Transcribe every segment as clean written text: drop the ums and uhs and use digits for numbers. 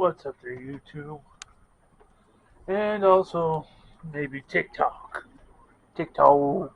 what's up there, YouTube, and also maybe TikTok. TikTok.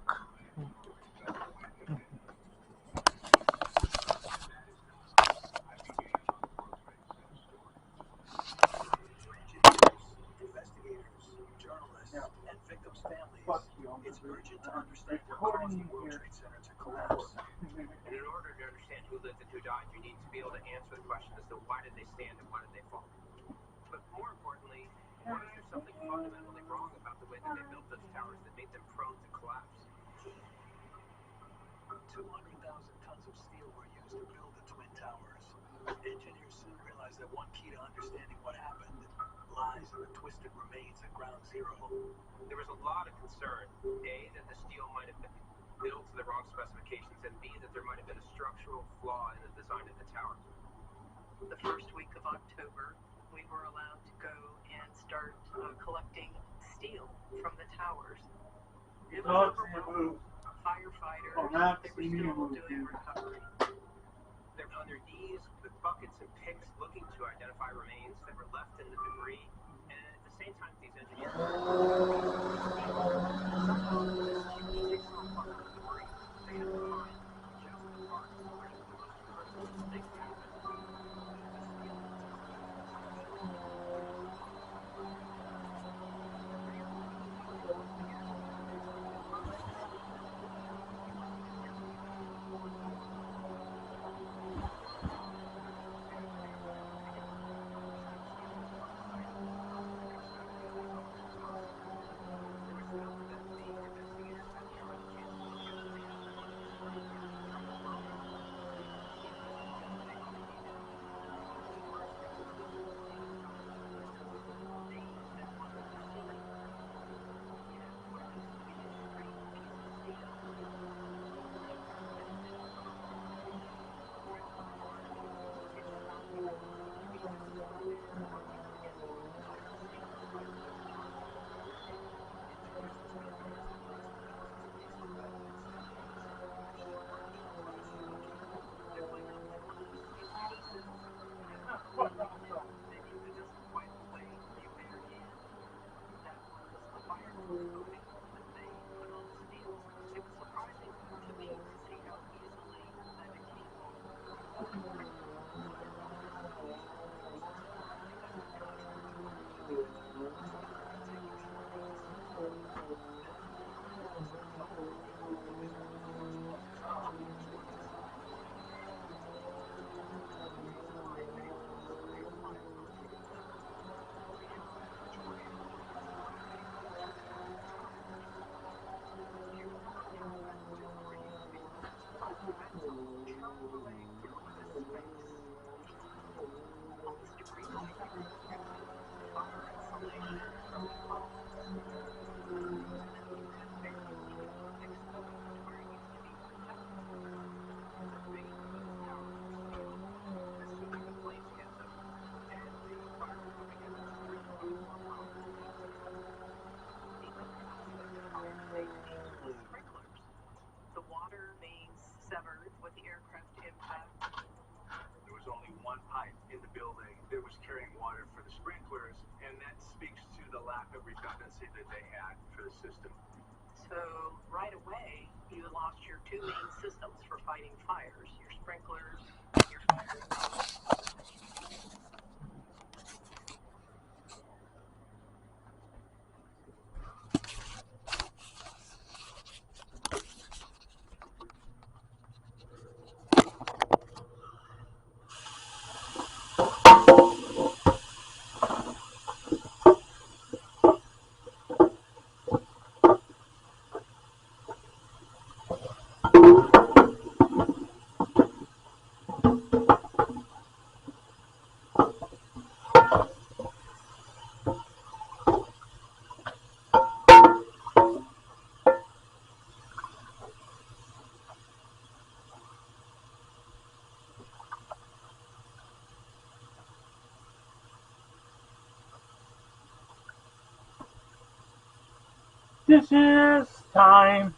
This is time.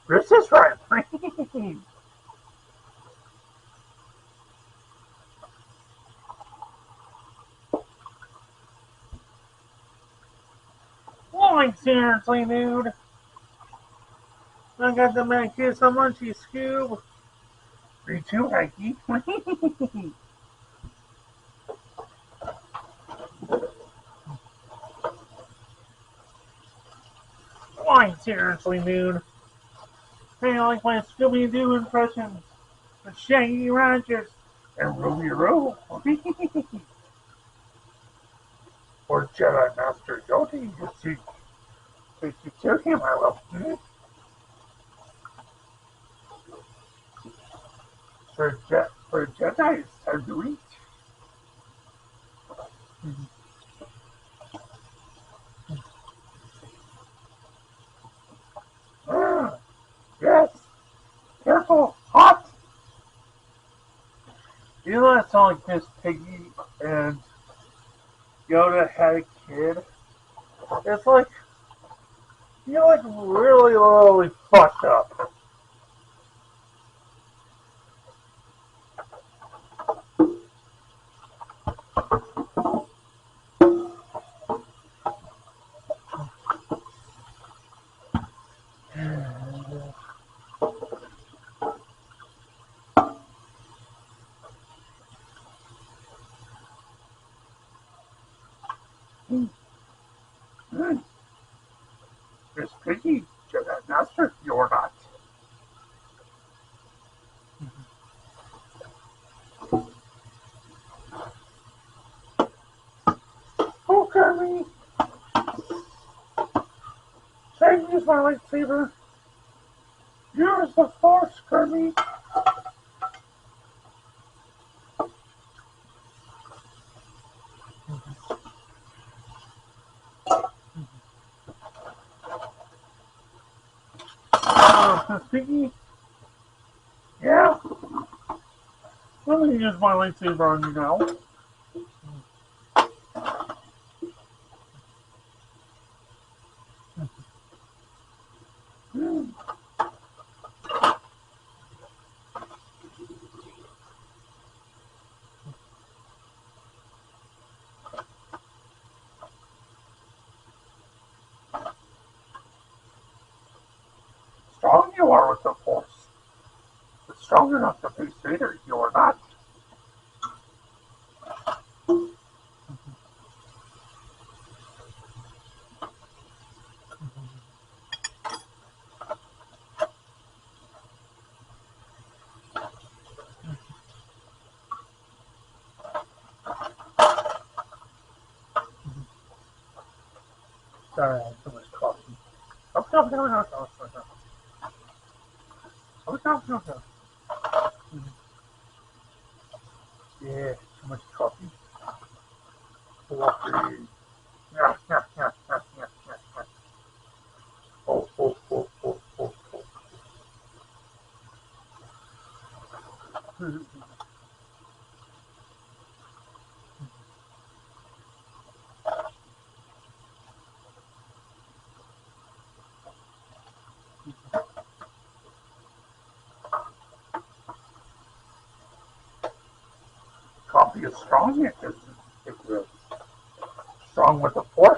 This is right. Like, seriously, dude. I got the man kiss on Munchy Scoob. Me too, Mikey. Like, seriously, dude. Hey, I like my Scooby-Doo impressions of Shaggy Rogers and Ruby Roo. Or Jedi Master Yoda, you see. If you kill him, I will. For Jedi, it's time to eat. Ah, yes. Careful. Hot. You know that song like Miss Piggy and Yoda had a kid? It's like, you're like really, really fucked up. Miss Piggy, Jedi Master, you're not. Oh, Kirby, should I use my lightsaber? Use the Force, Kirby. Miss Piggy? Yeah? Let me use my lightsaber on you now. Strong you are with the Force. But strong enough to face Vader, you are not. Sorry, I had too much coffee. Oh, no. Oh, no. Yeah, too much coffee. Coffee. Yeah. Oh. Coffee is strong. It's strong with the Force.